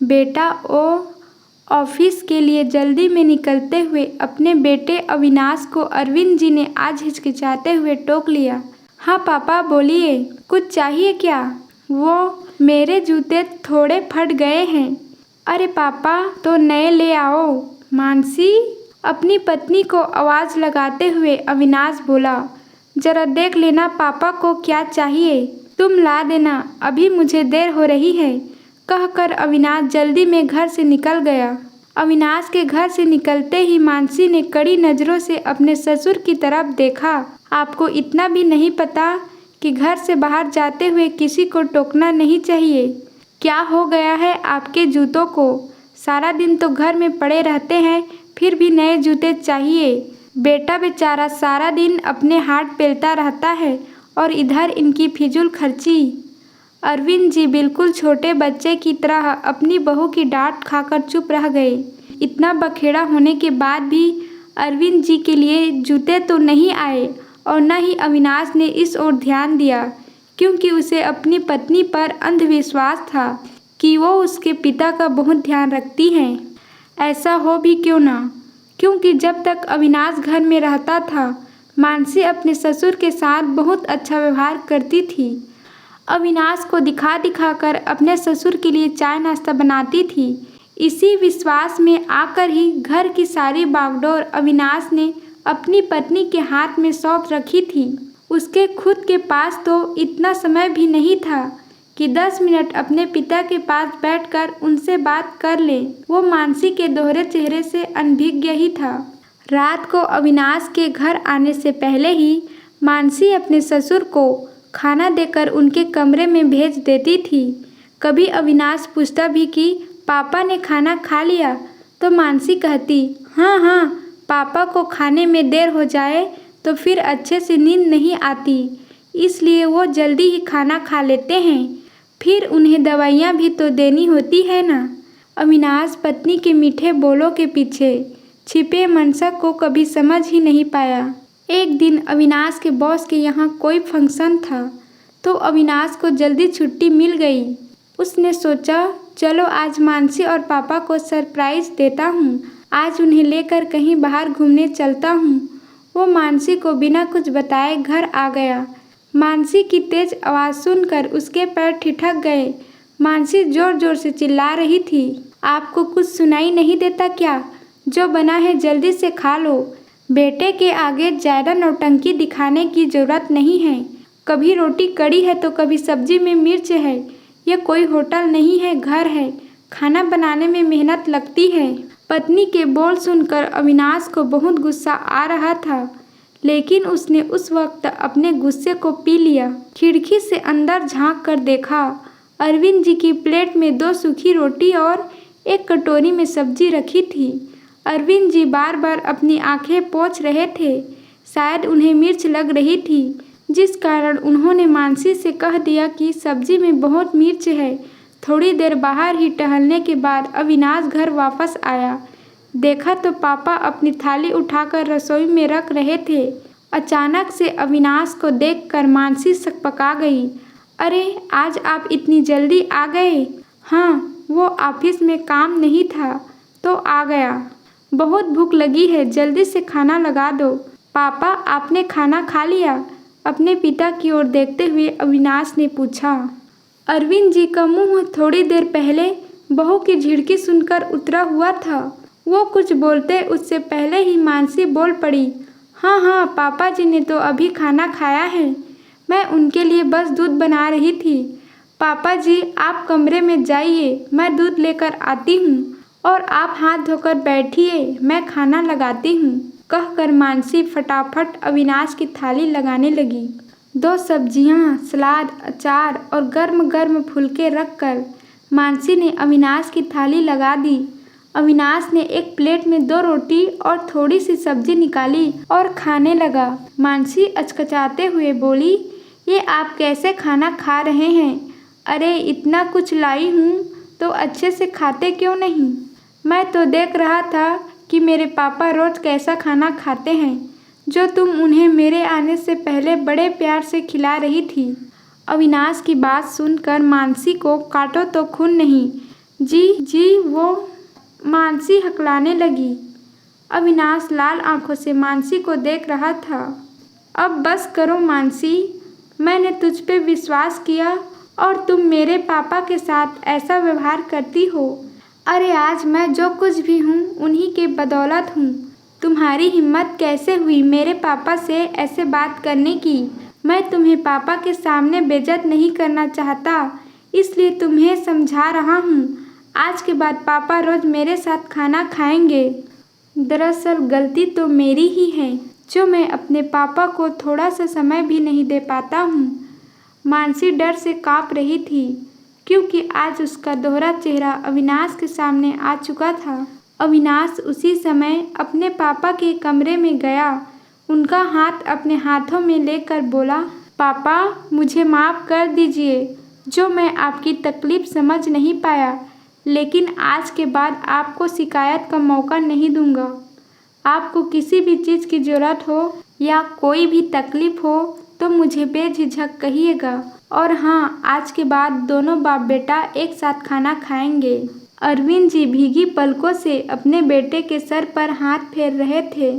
बेटा O office के लिए जल्दी में निकलते हुए अपने बेटे अविनाश को अरविंद जी ने आज हिचकिचाते हुए टोक लिया। हाँ पापा बोलिए, कुछ चाहिए क्या? वो मेरे जूते थोड़े फट गए हैं। अरे पापा तो नए ले आओ। मानसी, अपनी पत्नी को आवाज़ लगाते हुए अविनाश बोला, जरा देख लेना पापा को क्या चाहिए, तुम ला देना, अभी मुझे देर हो रही है। कहकर अविनाश जल्दी में घर से निकल गया। अविनाश के घर से निकलते ही मानसी ने कड़ी नज़रों से अपने ससुर की तरफ देखा। आपको इतना भी नहीं पता कि घर से बाहर जाते हुए किसी को टोकना नहीं चाहिए? क्या हो गया है आपके जूतों को? सारा दिन तो घर में पड़े रहते हैं, फिर भी नए जूते चाहिए। बेटा बेचारा सारा दिन अपने हाथ पेलता रहता है और इधर इनकी फिजूल खर्ची। अरविंद जी बिल्कुल छोटे बच्चे की तरह अपनी बहू की डांट खाकर चुप रह गए। इतना बखेड़ा होने के बाद भी अरविंद जी के लिए जूते तो नहीं आए और न ही अविनाश ने इस ओर ध्यान दिया, क्योंकि उसे अपनी पत्नी पर अंधविश्वास था कि वो उसके पिता का बहुत ध्यान रखती हैं। ऐसा हो भी क्यों ना, क्योंकि जब तक अविनाश घर में रहता था मानसी अपने ससुर के साथ बहुत अच्छा व्यवहार करती थी। अविनाश को दिखा दिखा कर अपने ससुर के लिए चाय नाश्ता बनाती थी। इसी विश्वास में आकर ही घर की सारी बागडोर अविनाश ने अपनी पत्नी के हाथ में सौंप रखी थी। उसके खुद के पास तो इतना समय भी नहीं था कि 10 मिनट अपने पिता के पास बैठकर उनसे बात कर ले। वो मानसी के दोहरे चेहरे से अनभिज्ञ ही था। रात को अविनाश के घर आने से पहले ही मानसी अपने ससुर को खाना देकर उनके कमरे में भेज देती थी। कभी अविनाश पूछता भी कि पापा ने खाना खा लिया, तो मानसी कहती, हाँ हाँ, पापा को खाने में देर हो जाए तो फिर अच्छे से नींद नहीं आती, इसलिए वो जल्दी ही खाना खा लेते हैं, फिर उन्हें दवाइयाँ भी तो देनी होती है ना। अविनाश पत्नी के मीठे बोलों के पीछे छिपे मनसा को कभी समझ ही नहीं पाया। एक दिन अविनाश के बॉस के यहाँ कोई फंक्शन था, तो अविनाश को जल्दी छुट्टी मिल गई। उसने सोचा, चलो आज मानसी और पापा को सरप्राइज देता हूँ, आज उन्हें लेकर कहीं बाहर घूमने चलता हूँ। वो मानसी को बिना कुछ बताए घर आ गया। मानसी की तेज आवाज़ सुनकर उसके पैर ठिठक गए। मानसी जोर जोर से चिल्ला रही थी, आपको कुछ सुनाई नहीं देता क्या? जो बना है जल्दी से खा लो। बेटे के आगे ज़्यादा नौटंकी दिखाने की ज़रूरत नहीं है। कभी रोटी कड़ी है तो कभी सब्जी में मिर्च है। यह कोई होटल नहीं है, घर है। खाना बनाने में मेहनत लगती है। पत्नी के बोल सुनकर अविनाश को बहुत गुस्सा आ रहा था, लेकिन उसने उस वक्त अपने गुस्से को पी लिया। खिड़की से अंदर झांक कर देखा, अरविंद जी की प्लेट में 2 सूखी रोटी और एक कटोरी में सब्जी रखी थी। अरविंद जी बार बार अपनी आंखें पोंछ रहे थे। शायद उन्हें मिर्च लग रही थी, जिस कारण उन्होंने मानसी से कह दिया कि सब्जी में बहुत मिर्च है। थोड़ी देर बाहर ही टहलने के बाद अविनाश घर वापस आया। देखा तो पापा अपनी थाली उठाकर रसोई में रख रहे थे। अचानक से अविनाश को देखकर मानसी सकपका गई। अरे आज आप इतनी जल्दी आ गए? हाँ, वो ऑफिस में काम नहीं था तो आ गया। बहुत भूख लगी है, जल्दी से खाना लगा दो। पापा आपने खाना खा लिया? अपने पिता की ओर देखते हुए अविनाश ने पूछा। अरविंद जी का मुंह थोड़ी देर पहले बहू की झिड़की सुनकर उतरा हुआ था। वो कुछ बोलते उससे पहले ही मानसी बोल पड़ी, हाँ हाँ, पापा जी ने तो अभी खाना खाया है, मैं उनके लिए बस दूध बना रही थी। पापा जी आप कमरे में जाइए, मैं दूध लेकर आती हूँ, और आप हाथ धोकर बैठिए, मैं खाना लगाती हूँ। कहकर मानसी फटाफट अविनाश की थाली लगाने लगी। 2 सब्जियाँ, सलाद, अचार और गर्म गर्म फुलके रखकर मानसी ने अविनाश की थाली लगा दी। अविनाश ने एक प्लेट में 2 रोटी और थोड़ी सी सब्जी निकाली और खाने लगा। मानसी अचकचाते हुए बोली, ये आप कैसे खाना खा रहे हैं? अरे इतना कुछ लाई हूँ तो अच्छे से खाते क्यों नहीं? मैं तो देख रहा था कि मेरे पापा रोज़ कैसा खाना खाते हैं, जो तुम उन्हें मेरे आने से पहले बड़े प्यार से खिला रही थी। अविनाश की बात सुनकर मानसी को काटो तो खून नहीं, जी जी, वो मानसी हकलाने लगी। अविनाश लाल आंखों से मानसी को देख रहा था। अब बस करो मानसी, मैंने तुझ पे विश्वास किया और तुम मेरे पापा के साथ ऐसा व्यवहार करती हो। अरे आज मैं जो कुछ भी हूँ उन्हीं के बदौलत हूँ। तुम्हारी हिम्मत कैसे हुई मेरे पापा से ऐसे बात करने की? मैं तुम्हें पापा के सामने बेइज्जत नहीं करना चाहता, इसलिए तुम्हें समझा रहा हूँ। आज के बाद पापा रोज मेरे साथ खाना खाएंगे। दरअसल गलती तो मेरी ही है जो मैं अपने पापा को थोड़ा सा समय भी नहीं दे पाता हूँ। मानसी डर से काँप रही थी क्योंकि आज उसका दोहरा चेहरा अविनाश के सामने आ चुका था। अविनाश उसी समय अपने पापा के कमरे में गया। उनका हाथ अपने हाथों में लेकर बोला, पापा मुझे माफ़ कर दीजिए जो मैं आपकी तकलीफ़ समझ नहीं पाया, लेकिन आज के बाद आपको शिकायत का मौका नहीं दूंगा। आपको किसी भी चीज़ की ज़रूरत हो या कोई भी तकलीफ़ हो तो मुझे बेझिझक कहिएगा। और हाँ, आज के बाद दोनों बाप बेटा एक साथ खाना खाएंगे। अरविंद जी भीगी पलकों से अपने बेटे के सर पर हाथ फेर रहे थे।